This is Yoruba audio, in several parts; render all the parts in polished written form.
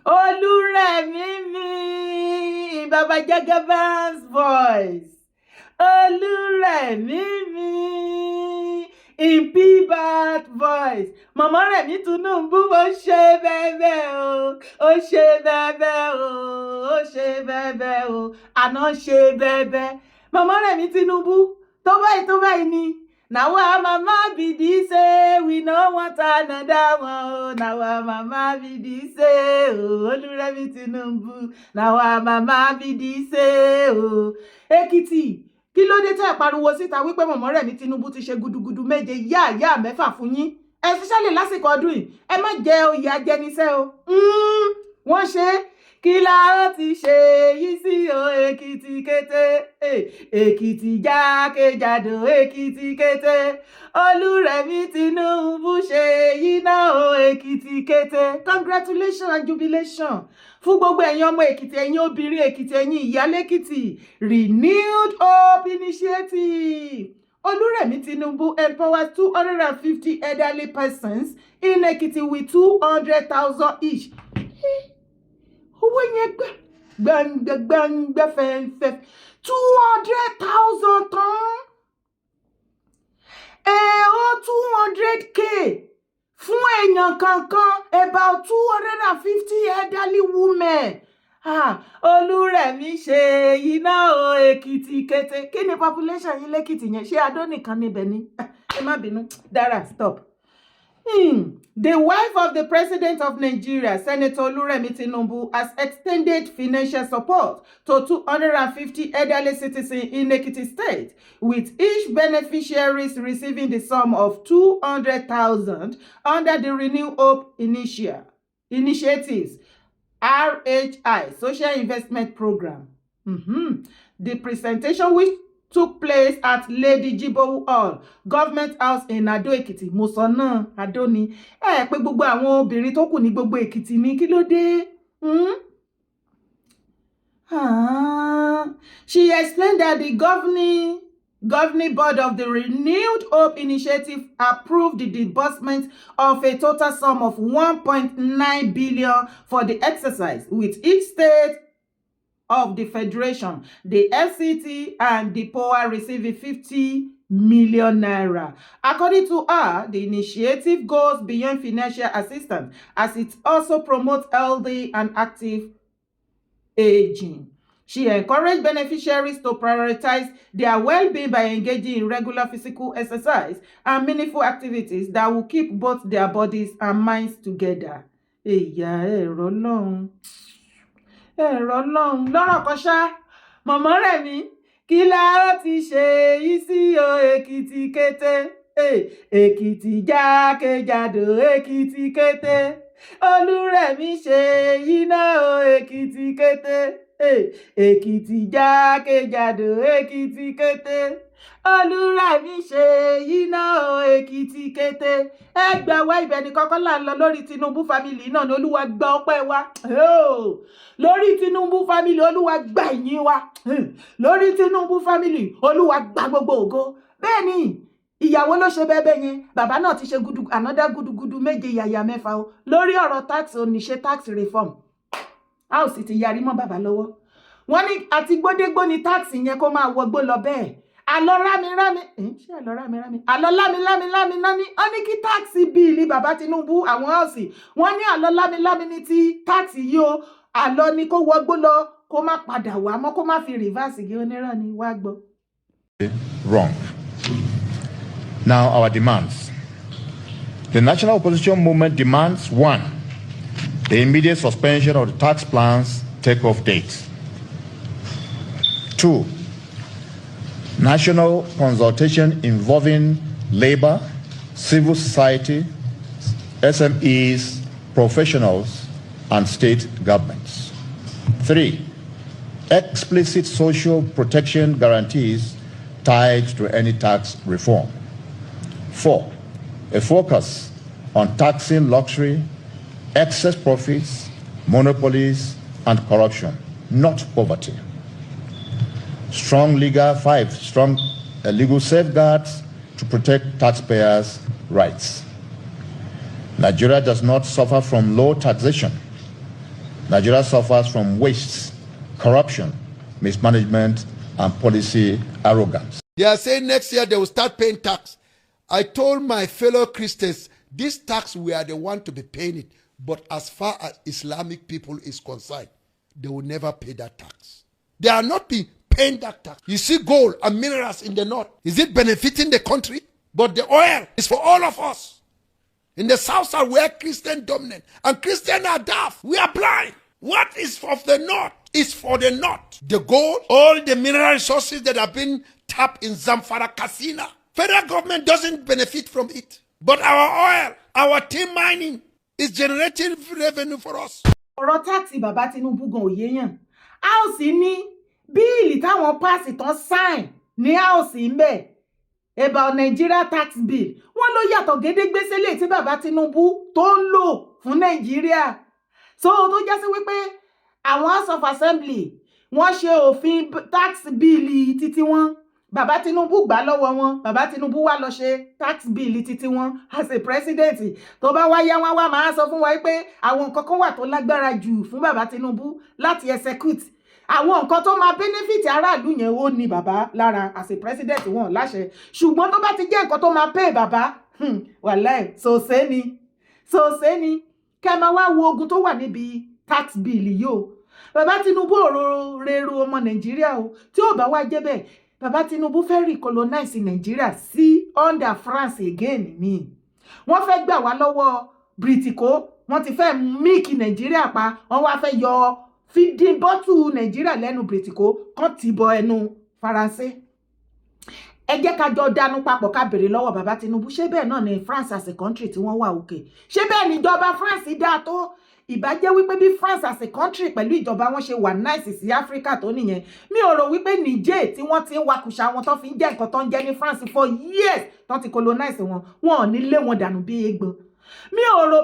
Olúrẹ̀mí mi, Baba Jagaban's voice. Olúrẹ̀mí mi, in P-Bat voice. Mama Remi Tinubu, ó ṣe bẹ́bẹ́ o, ó ṣe bẹ́bẹ́ o, ó ṣe bẹ́bẹ́ o, àná ṣe bẹ́bẹ́. Mama Remi Tinubu, tó báyìí ni. Now our mama be this, we no want another one. Now our mama be this, Olúrẹ̀mí Tinubu. Now our mama be this, Ekiti. Kí ló dé tẹ́ pariwo síta wípé Mama Remi Tinubu ti ṣe gudugudu méje yá mẹ́fà fún yín. Especially lásìkò ọdún yìí. Ẹ má jẹ oyè ajẹnisẹ́ o. Wọ́n ṣe kí la ó ti ṣe yìí sí o Ekiti kété. Ekiti jákèjádò Ekiti kété. Olúrẹ̀mí Tinubu ṣe yìí náà o Ekiti kété. Congratulations and jubilation. Fún gbogbo ẹ̀yin ọmọ Èkìtì, ẹ̀yin obìnrin Èkìtì, ẹ̀yin ìyálé Èkìtì. Renewed Hope Initiative. Olúrẹ̀mí Tinubu empowers 250 elderly persons in Ekiti with 200,000 each. Owó yẹn gbàngbà fẹ́ẹ́fẹ́ 200,000 tán. 200K fún èèyàn kankan, about 250 elderly women. Olúrẹ̀mí ṣe iná o Ekiti kété. Kí ni population yín lẹ́kìtì yẹn? Ṣé Adó nìkan níbẹ̀ ni? Ẹ má bínú. Dara, stop. The wife of the President of Nigeria, Senator Olúrẹ̀mí Tinubu, has extended financial support to 250 elderly citizens in Ekiti State, with each beneficiary receiving the sum of 200,000 under the Renew Hope Initiatives, RHI, Social Investment Program. The presentation, which took place at Lady Jibowu Hall, Government House in Ado Ekiti. Mo sọ náà, Ado ni. Pé gbogbo àwọn obìnrin tó kù ní gbogbo Ekiti ni kí ló dé? She explained that the governing board of the Renewed Hope Initiative approved the disbursement of a total sum of 1.9 billion for the exercise, with each state of the Federation, the FCT, and the POA receiving 50 million naira. According to her, the initiative goes beyond financial assistance, as it also promotes healthy and active aging. She encouraged beneficiaries to prioritize their well-being by engaging in regular physical exercise and meaningful activities that will keep both their bodies and minds together. Ẹ̀rọ lọ́run lọ́rọ̀ kan ṣá. Mama Remi, kí la ó ti ṣe yìí sí o Ekiti kété. Ekiti jákèjádò Ekiti kété. Olúrẹ̀mí ṣe yìí náà o Ekiti kété. Ekiti jákèjádò Ekiti kété. Olúrẹ̀mí ṣe yìí náà o Ekiti kété. Ẹgbẹ̀wá ibẹ̀ ni kọ́kọ́ là ń lọ lórí Tinubu family náà ni Olúwa gba ọpẹ́ wa. Lórí Tinubu family Olúwa gba ìyìn wa. Lórí Tinubu family Olúwa gba gbogbo ògo. Bẹ́ẹ̀ ni ìyàwó ló ṣe bẹ́ẹ̀ yẹn. Bàbá náà ti ṣe another gudugudu méje yàyà mẹ́fà o. Lórí ọ̀rọ̀ tax oníṣe tax reform. A ò sì ti yarí mọ́ bàbá lọ́wọ́. Wọ́n ní àti gbódégbó ni tax yẹn kó máa wọgbó lọ bẹ́ẹ̀. Àlọ́ rámi. Ṣé àlọ́ rámi? Àlọ́ lámi náà ní. Ó ní kí táàkì bíìlì bàbá Tinubu àwọn ọ̀sìn. Wọ́n ní àlọ́ lámi ní ti táàkì yìí o. Àlọ́ ni kó wọgbó lọ kó má padà wá mọ́ kó má fi reverse gé onírà ni wá gbọ́. Wrong. Now our demands. The National Opposition Movement demands 1. The immediate suspension of the tax plan's take-off date. 2. National consultation involving labor, civil society, SMEs, professionals, and state governments. 3. Explicit social protection guarantees tied to any tax reform. 4. A focus on taxing luxury, excess profits, monopolies, and corruption, not poverty. Strong legal safeguards to protect taxpayers' rights. Nigeria does not suffer from low taxation. Nigeria suffers from wastes, corruption, mismanagement, and policy arrogance. They are saying next year they will start paying tax. I told my fellow Christians, this tax, we are the one to be paying it. But as far as Islamic people is concerned, they will never pay that tax. They are not be paying that tax. You see gold and minerals in the north. Is it benefiting the country? But the oil is for all of us. In the south side, we are Christian dominant. And Christians are deaf. We are blind. What is of the north is for the north. The gold, all the mineral resources that have been tapped in Zamfara Casino. Federal government doesn't benefit from it. But our oil, our tin mining is generating revenue for us. Ọ̀rọ̀ táàsì bàbá Tinubu gan òye yàn. A ò sì ní bíìlì táwọn páàsì tán sáìn ní a ò sì ń bẹ̀. About Nigeria tax bill. Wọ́n ló yàtọ̀ gédégbé sílẹ̀ tí bàbá Tinubu tó ń lò fún Nàìjíríà. So tó jẹ́ sí wípé àwọn House of Assembly wọ́n ṣe òfin tax bill títí wọn. Bàbá Tinubu gbà lọ́wọ́ wọn. Bàbá Tinubu wá lọ ṣe tax bill títí wọn as a president. Tó bá wá yá wọn wá máa sọ fún wa pé àwọn nǹkan kan wà tó lágbára jù fún bàbá Tinubu láti execute. Àwọn nǹkan tó máa benefit aráàlú yẹn ó ní bàbá lára as a president wọn láṣẹ. Ṣùgbọ́n tó bá ti jẹ́ nǹkan tó máa pay bàbá, wàláì sòsé ni. Kẹ́ máa wá wo ogun tó wà níbi tax bill yìí o. Bàbá Tinubu ò rero ọmọ Nàìjíríà o. Tí ò bá wá jẹ́ bẹ́ẹ̀, bàbá Tinubu fẹ́ recolonize Nàìjíríà sí under France again ni. Wọ́n fẹ́ gbà wá lọ́wọ́ Britico, wọ́n ti fẹ́ míìkì Nàìjíríà pa, wọ́n wá fẹ́ yọ feeding bottle Nàìjíríà lẹ́nu Britico kan ti bọ ẹnu Faransé. Ẹ jẹ́ ká jọ dánú papọ̀ ká bèrè lọ́wọ́ bàbá Tinubu, ṣé bẹ́ẹ̀ náà ni France as a country tí wọ́n wà òkè? Ṣé bẹ́ẹ̀ ni ìjọba France dá tó? Ìbá jẹ́ wípé bí France as a country pẹ̀lú ìjọba wọn ṣe wà nice sí Africa tó nìyẹn. Mi ò rò wípé Niger tí wọ́n ti ń wakùsà wọn tó fi ń jẹ́ nǹkan tó ń jẹ́ ní France for years tó ti colonize wọn ò ní lé wọn dànù bí egbon. Mi ò rò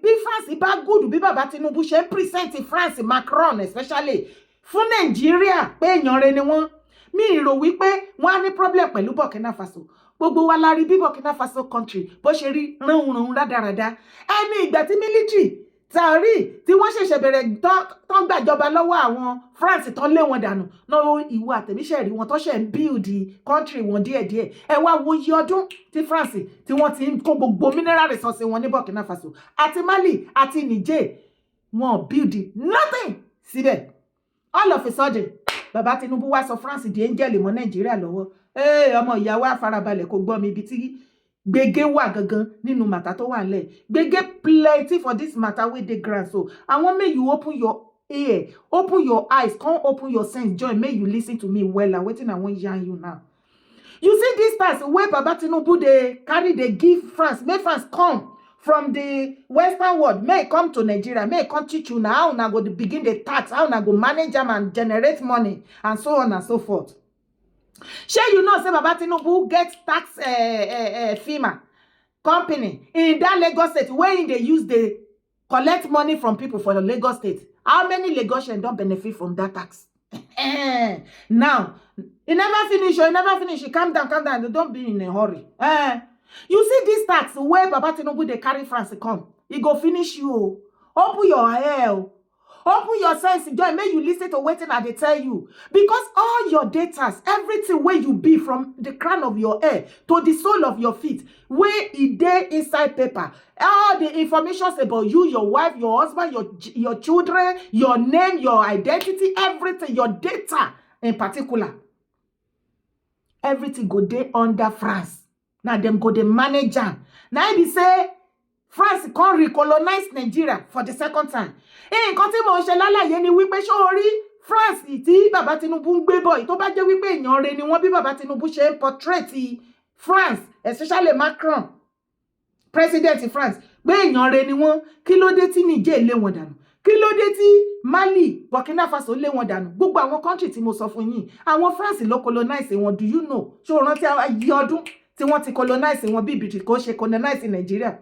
bí France bá good bí bàbá Tinubu ṣe ń present France, Macron especially fún Nàìjíríà pé èèyàn rẹ̀ ni wọ́n. Mi rò wípé wọ́n á ní problem pẹ̀lú Burkina Faso. Gbogbo wa la rí bí Burkina Faso country bó ṣe rí ránhunrun rádaràda. Ẹni ìgbà tí military tàrí tí wọ́n ṣẹ̀ṣẹ̀ bẹ̀rẹ̀ tán gbàjọba lọ́wọ́ àwọn France tán lé wọn dànù náà ìwọ àtẹ̀míṣẹ́ rí wọn tó ṣe ń build country wọn díẹ̀díẹ̀. Ẹ wá wo iye ọdún tí France tí wọ́n ti ń kó gbogbo mineral resources wọn ní Burkina Faso àti Mali àti Niger wọn build nothing síbẹ̀. All of a sudden bàbá Tinubu wá sọ France di angel mọ́ Nàìjíríà lọ́wọ́. Ọmọ ìyàwó àfarabalẹ̀ kò gbọ́ mi ibi tí gbege wà gangan nínú màtà tó wà nílẹ̀. Gbege plenty for this matter wey dey ground. So I want make you open your ear, open your eyes, come open your sense, join, make you listen to me well and wetin I wan yarn you now. You see this tax wey baba Tinubu dey carry dey give France, make France come from the western world, may come to Nigeria, may come teach you now how una go begin the tax, how una go manage am and generate money and so on and so forth. Shey you know say baba Tinubu get tax firma company in that Lagos state where they use the collect money from people for the Lagos state. How many Lagosians don't benefit from that tax? Now, you never finish, you calm down, don't be in a hurry. You see this tax where baba Tinubu they carry France come, e go finish you. Open your hair. Open your sense, joy, make you listen to what I tell you. Because all your data, everything where you be from the crown of your hair to the sole of your feet, where it there inside paper, all the information about you, your wife, your husband, your children, your name, your identity, everything, your data in particular. Everything go there under France. Now them go the manager. Now be say France can't recolonize Nigeria for the second time. Nǹkan tí mo ṣe lálàyé ni wípé sórí France tí bàbá Tinubu ń gbé bọ̀ tó bá jẹ́ wípé èèyàn rẹ̀ ni wọ́n bí bàbá Tinubu ṣe ń portrait France, especially Macron, president France, pé èèyàn rẹ̀ ni wọ́n, kí ló dé tí Niger lé wọn dànù? Kí ló dé tí Mali, Burkina Faso lé wọn dànù? Gbogbo àwọn country tí mo sọ fún yín, àwọn France ló colonize wọn, do you know? Ṣó rántí ayé ọdún tí wọ́n ti colonize wọn bí British kò ṣe colonize Nigeria?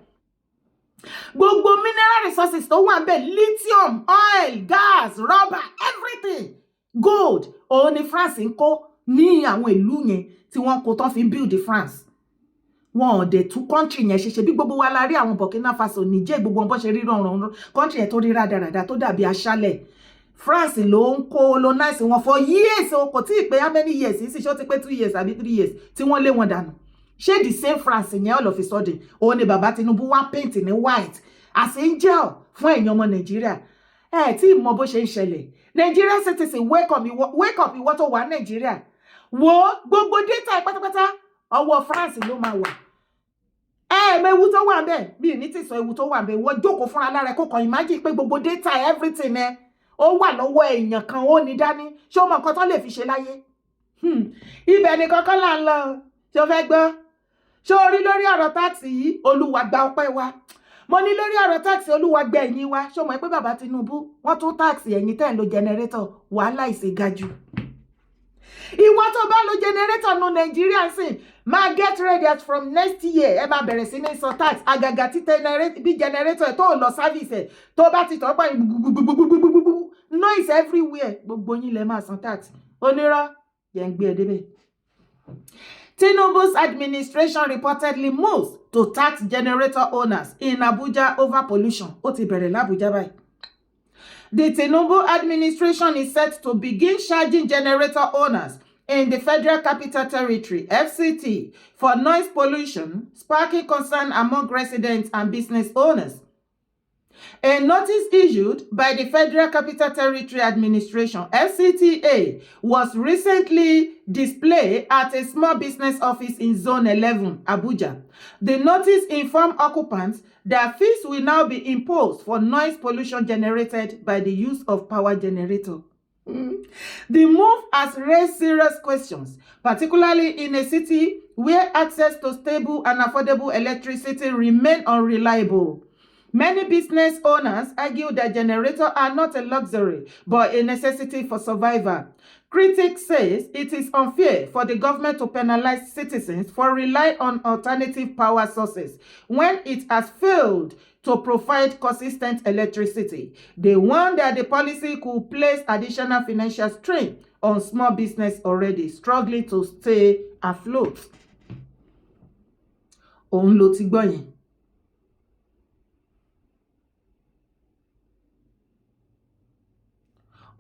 Gbogbo mineral resources tó wà ńbẹ̀, lithium, oil, gas, rubber, everything, gold, òun ni France ń kó ní àwọn ìlú yẹn tí wọ́n kó tán fi build France. wọn ò dé tún country yẹn ṣe bí gbogbo wa la rí àwọn Burkina Faso Niger gbogbo wọn bó ṣe rí rọrùn country yẹn tó rí rádaràda tó dàbí aṣálẹ̀. France ló ń colonize wọn for years o kò tí ì pé how many years sì ṣó ti pé 2 years àbí 3 years tí wọ́n lé wọn dànù. Ṣé the same France yẹn all of a sudden òun ni bàbá Tinubu wá paint ní white as angel fún ẹ̀yin ọmọ Nàìjíríà. Tí mọ bó ṣe ń ṣẹlẹ̀. Nigeria citizen wake up ìwọ tó wà Nàìjíríà. Wo gbogbo data pátápátá ọwọ́ France ló máa wà. Ewu tó wà ńbẹ̀ bí ní ti sọ ewu tó wà ńbẹ̀ wọ́n jókòó fúnra lára kó kàn imagine pé gbogbo data everything ó wà lọ́wọ́ èèyàn kan ó ní dání ṣé ó mọ nǹkan tó lè fi ṣe láyé. Ibẹ̀ ni kankan là ń lọ ṣé o fẹ́ gbọ́. Ṣé o rí lórí ọ̀rọ̀ táàsì yìí Olúwa gba ọpẹ́ wa. Mo ní lórí ọ̀rọ̀ táàsì Olúwa gbẹ ẹ̀yìn wa ṣé o mọ̀ pé bàbá Tinubu wọ́n tún táàsì ẹ̀yìn tẹ́ ń lo generator wàhálà ìṣègájú. Ìwọ tó bá lo generator no Nigeria sìn máa get ready as from next year ẹ máa bẹ̀rẹ̀ sí ní san tax àgàgà tí bí generator tó lọ service tó bá ti tọ́ pa noise everywhere gbogbo yín lẹ máa san tax onírọ́ yẹn ń gbé ẹ débẹ̀. Tinubu's administration reportedly moves to tax generator owners in Abuja over pollution. Ó ti bẹ̀rẹ̀ l'Abuja báyìí. The Tinubu administration is set to begin charging generator owners in the Federal Capital Territory, FCT, for noise pollution, sparking concern among residents and business owners. A notice issued by the Federal Capital Territory Administration, FCTA, was recently displayed at a small business office in Zone 11, Abuja. The notice informed occupants that fees will now be imposed for noise pollution generated by the use of power generator. The move has raised serious questions, particularly in a city where access to stable and affordable electricity remains unreliable. Many business owners argue that generators are not a luxury, but a necessity for survival. Critics say it is unfair for the government to penalize citizens for relying on alternative power sources when it has failed to provide consistent electricity. They warn that the policy could place additional financial strain on small business already struggling to stay afloat. Òun ló ti gbọ́ yẹn.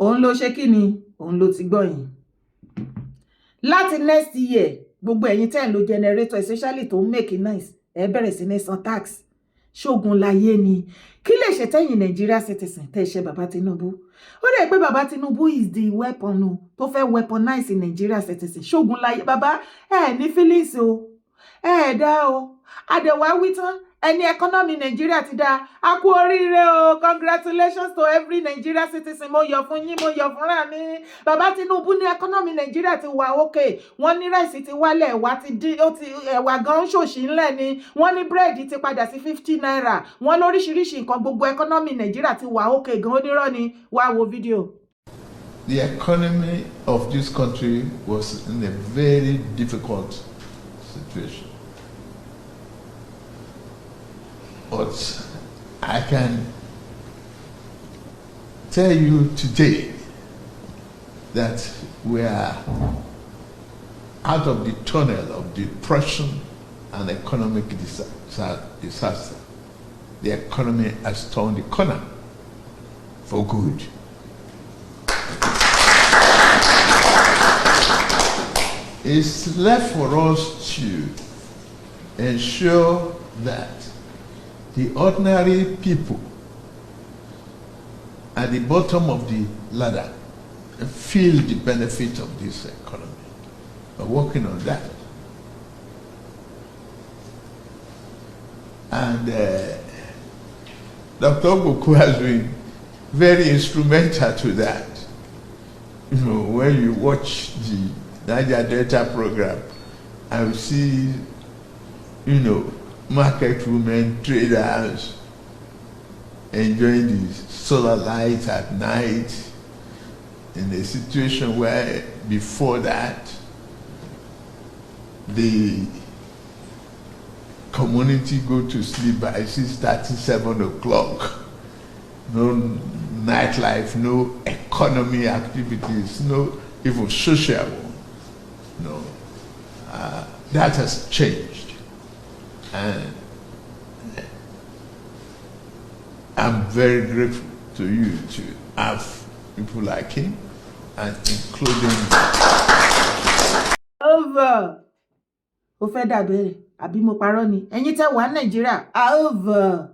Òun ló ṣe kí ni? Òun ló ti gbọ́ yẹn. Láti next year, gbogbo ẹ̀yin tẹ́ ń lo generator, especially tó make nice, ẹ bẹ̀rẹ̀ sí ní san tax. Ṣógun láyé ni. Kí lè ṣe tẹ́yin Nigeria citizen tẹ́ ṣe bàbá Tinubu? Ó dẹ̀ pé bàbá Tinubu is the weapon o tó fẹ́ weaponize Nigeria citizen. Ṣógun láyé bàbá ní feelings o. Dá o. Àdẹ̀wà wí tán. Ẹni economy Nigeria ti dá. A kú oríire o. Congratulations to every Nigeria citizen. Mo yọ̀ fún yín, mo yọ̀ fúnra mi. Bàbá Tinubu ní economy Nigeria ti wà okay. Wọ́n ní rice ti wálẹ̀, ẹ̀wà ti dín, ẹ̀wà gan ṣòṣì ńlẹ̀ ni. Wọ́n ní bread ti padà sí 50 naira. Wọ́n lóríṣiríṣi nǹkan gbogbo economy Nigeria ti wà okay gan onírọ́ ni. Wá wo video. The economy of this country was in a very difficult situation. But I can tell you today that we are out of the tunnel of depression and economic disaster. The economy has turned the corner for good. It's left for us to ensure that the ordinary people at the bottom of the ladder feel the benefit of this economy. We're working on that. And Dr. Kuku has been very instrumental to that. You know, when you watch the Niger Delta program, I will see, you know, market women, traders enjoying the solar light at night in a situation where before that the community go to sleep by 6:30, 7 o'clock. No nightlife, no economy activities, no even social. No, that has changed. And I'm very grateful to you to have people like him, and including over. Ó fẹ́ dàbẹ̀rẹ̀ àbí mo parọ́ ni ẹ̀yin tẹ́ wà Nàìjíríà over.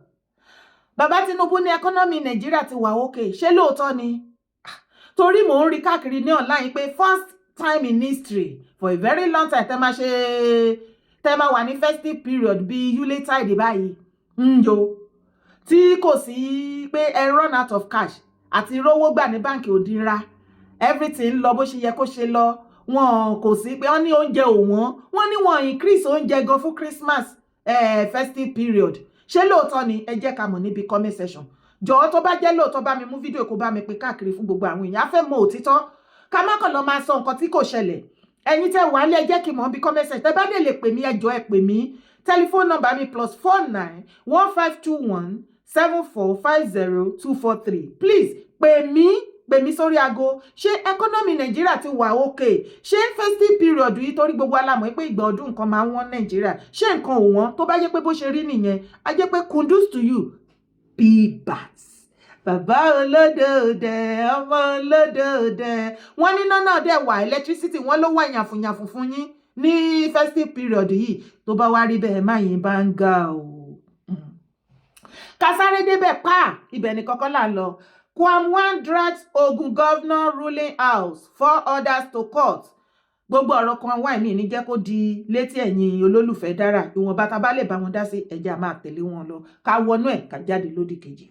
Bàbá Tinubu ní economy Nàìjíríà ti wà okay ṣé lóòótọ́ ni? Torí mò ń rí káàkiri ní online pé first time in history for a very long time tẹ́ máa wà ní festive period bí Yuletide báyìí yo tí kò sí pé ẹ run out of cash àti rówó gbà ní báǹkì òdìra everything lọ bó ṣe yẹ kó ṣe lọ. Wọn kò sí pé wọ́n ní oúnjẹ òwọ́n, wọ́n ní wọ́n increase oúnjẹ gan fún Christmas festive period. Ṣé lóòótọ́ ni? Ẹ jẹ́ ká mọ̀ níbi comment section. Jọ̀ọ́ tó bá jẹ́ lóòótọ́ bá mi mú fídíò kó bá mi pín káàkiri fún gbogbo àwọn èèyàn. A fẹ́ mọ̀ òtítọ́. Ká má kàn lọ máa sọ nǹkan tí kò ṣẹlẹ̀. Ẹ̀yin tẹ́ wà lé ẹ jẹ́ kí mọ̀ níbi comment section. Tẹ́ bá dé lè pè mí ẹ jọ̀ọ́ ẹ pè mí. Telephone number mi +49 1521 7450 243. Please pè mí sórí aago. Ṣé economy Nàìjíríà ti wà okay? Ṣé festive period yìí torí gbogbo alámọ̀ pé ìgbà ọdún nǹkan máa ń wọ́n Nàìjíríà? Ṣé nǹkan ò wọ́n? Tó bá jẹ́ pé bó ṣe rí nìyẹn, a jẹ́ pé kudos to you. Bats. Bàbá olódòdè, ọmọ olódòdè. Wọ́n ní náà dẹ̀ wà electricity, wọ́n ló wà yànfùnyànfùn fún yín ní festive period yìí. Tó bá wá rí bẹ́ẹ̀ má yín bá ń ga o. Kásáré débẹ̀ pa ibẹ̀ ni kọ́kọ́ là ń lọ. KWAM1 drags Ogun governor ruling house, 4 orders to court. Gbogbo ọ̀rọ̀ KWAM1 mi ní jẹ́ kó di létí ẹ̀yin olólùfẹ́ dára. Ìwọ̀nba tá bá lè bá wọn dá sí ẹja máa tẹ̀lé wọn lọ. Ká wọnú ẹ̀ ká jáde lódì kejì.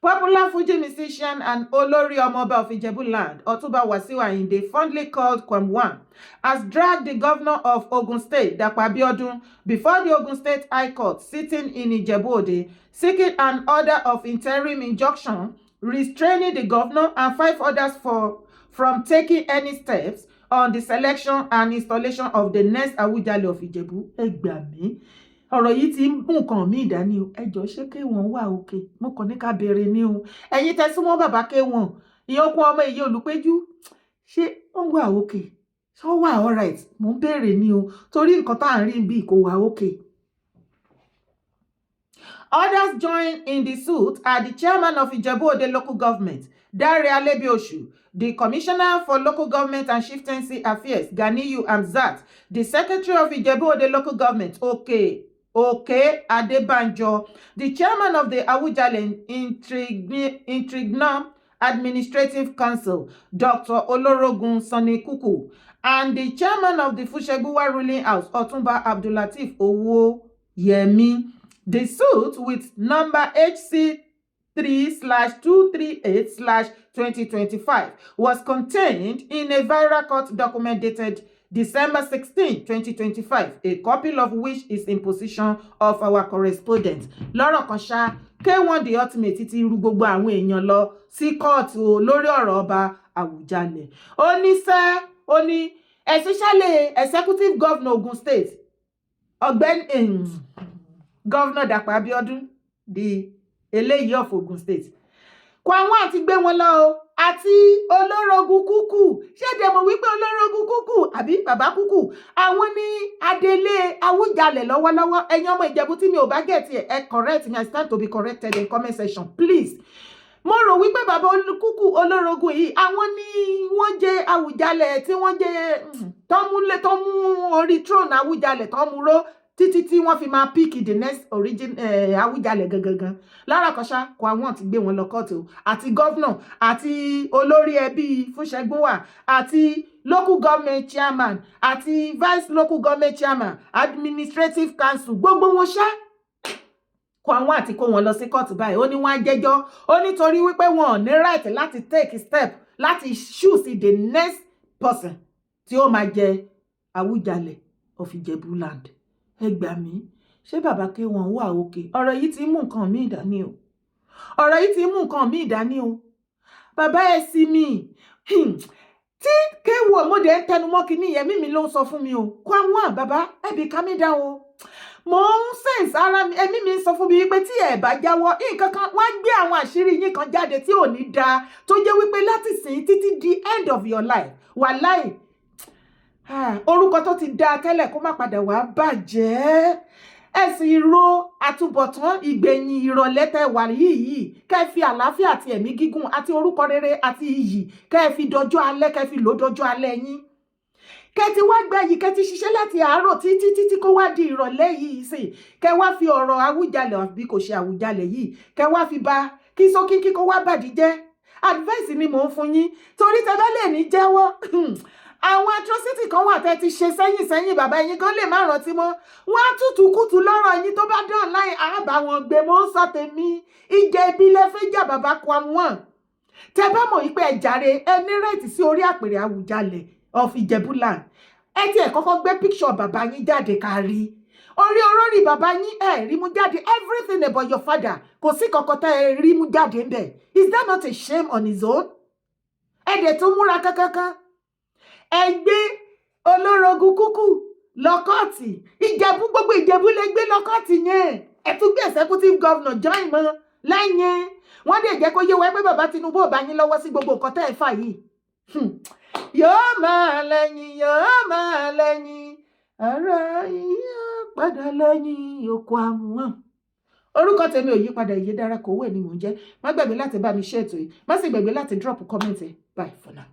Popular Fuji musician and Olori Omoba of Ijebuland, Otuba Wasiu Ayinde, fondly called KWAM1, has dragged the governor of Ogun State, Dapo Abiodun, before the Ogun State High Court sitting in Ijebu-Ode, seeking an order of interim injunction restraining the governor and 5 others from taking any steps on the selection and installation of the next Awujale of Ijebu. Ẹ gbà mí. Ọ̀rọ̀ yìí ti ń mú nǹkan mi dání o. Ẹ jọ̀ọ́ ṣé K1 wà òkè? Mo kàn ní ká béèrè ní o. Ẹ̀yin tẹ́ súnmọ́ bàbá K1, ìyókù ọmọ ìyá Olùpẹ́jú. Ṣé wọ́n wà òkè? Ṣé wọ́n wà all right? Mo ń béèrè ní o. Torí nǹkan tá à ń rí bí kò wà òkè. Others joined in the suit are the chairman of Ijebu-Ode local government, Dare Alebioshu, the commissioner for local government and chieftaincy affairs, Ganiyu Amzat, the secretary of Ijebu-Ode local government, Okay Adebanjo, the chairman of the Awujale Intrignum Administrative Council, Dr. Olorogun Sani Kuku, and the chairman of the Fusheguwa ruling house, Otunba Abdulateef Owoyemi. The suit with number HC3/238/2025 was contained in a viral court document dated December 16, 2025, a copy of which is in possession of our correspondent. Lọ́rọ̀ kan ṣá, K1 the ultimate ti rú gbogbo àwọn èèyàn lọ sí kóòtù lórí ọ̀rọ̀ ọba Awujale. Ó ní especially executive governor Ogun State, Ọ̀gbẹ́ni Governor Dapo Abiodun, the eléyìí of Ogun State. KWAM1 ti gbé wọn lọ o, àti olórogun Kuku. Ṣé dẹ̀ mọ̀ wípé olórogun Kuku àbí bàbá Kuku àwọn ní adelé Awujale lọ́wọ́lọ́wọ́. Ẹ̀yin ọmọ Ìjẹ̀bú tí mi ò bá get ẹ correct me. I stand to be corrected in comment section, please. Mo rò wípé bàbá Kuku olórogun yìí àwọn ní wọ́n jẹ́ Awujale tí wọ́n jẹ́ tó mú orí throne Awujale tó mú ró títí tí wọ́n fi máa pick the next origin Awujale gangan. Lára kan ṣá, KWAM1 ti gbé wọn lọ kóòtù àti governor àti olórí ẹbí Fúnṣẹ́gbówà àti local government chairman àti vice local government chairman administrative council gbogbo wọn ṣá. KWAM1 ti kó wọn lọ sí kóòtù báyìí. Ó ní wọ́n á jẹ́jọ́. Ó nítorí wípé wọn ò ní right láti take step láti choose the next person tí ó máa jẹ Awujale of Ijebuland. Ẹ gbà mí. Ṣé bàbá K1 wà òkè? Ọ̀rọ̀ yìí ti mú nǹkan mi dání o. Bàbá ẹ sí mi. Tí K1 mo dẹ̀ ń tẹnumọ́ kíní yẹn mímí ló ń sọ fún mi o. KWAM1 bàbá ẹ bí calm down o. Mo ń sense ara mi, ẹ̀mí mi sọ fún mi wípé tí ẹ bá jáwọ́ nǹkan kan wá gbé àwọn àṣírí yín kan jáde tí ò ní dáa tó jẹ́ wípé láti sìn títí the end of your life. Wàláì. Orúkọ tó ti dáa tẹ́lẹ̀ kó má padà wá bàjẹ́. ẹ sì ro àtúbọ̀tán ìgbẹ̀yìn ìrọ̀lẹ́ tẹ́ wà yìí kẹ́ fi àlàáfíà àti ẹ̀mí gígùn àti orúkọ rere àti iyì kẹ́ fi dọjọ́ alẹ́ kẹ́ fi lò dọjọ́ alẹ́ yín kẹ́ ti wá gbẹ yìí kẹ́ ti ṣiṣẹ́ láti àárọ̀ títí kó wá di ìrọ̀lẹ́ yìí sì kẹ́ wá fi ọ̀rọ̀ Awùjalè bí kò ṣe Awùjalè yìí kẹ́ wá fi ba kí sókíkí kó wá bàdí jẹ́ advice ni mò ń fún yín torí tẹ́ bá lè ní jẹ́wọ́ àwọn atrocity kan wà tẹ́ ti ṣe sẹ́yìn bàbá yín kan lè má rántí mọ́ wọ́n á tútù kùtù lọ́rọ̀ yín tó bá dé online àbá wọn gbé mọ́ sọ tèmi ìjẹ́ ibi lẹ́fẹ́ jà bàbá KWAM1 tẹ́ bá mọ̀ wípé ẹ jàre ẹ ní rẹ́ẹ̀tì sí orí àpèrè Awùjalè of Ìjẹ̀bú-land ẹ ti ẹ̀ kọ́kọ́ gbé picture bàbá yín jáde kárí orí olórí bàbá yín ẹ rí mú jáde everything about your father kò sí kankan tẹ́ ẹ rí mú jáde ńbẹ̀ is that not a shame on his own ẹ dẹ̀ tó múra kankan ẹ gbé olórogún Kuku lọ́kọ́ọ̀tì Ìjẹ̀bú gbogbo Ìjẹ̀bú lè gbé lọ́kọ́ọ̀tì yẹn ẹ tún gbé executive governor join mọ́ lẹ́yìn wọ́n dẹ̀ jẹ́ kó yé wa pé bàbá Tinubu ò bá yín lọ́wọ́ sí gbogbo nǹkan tẹ́ ẹ fà yìí yóò máa lẹ́yìn ara yíyá padà lẹ́yìn KWAM1 orúkọ tèmi ò yí padà Ìyèdára Kòwé ni mò ń jẹ́ má gbàgbé láti bá mi ṣe ètò yìí má sì gbàgbé láti drop comment bye for now.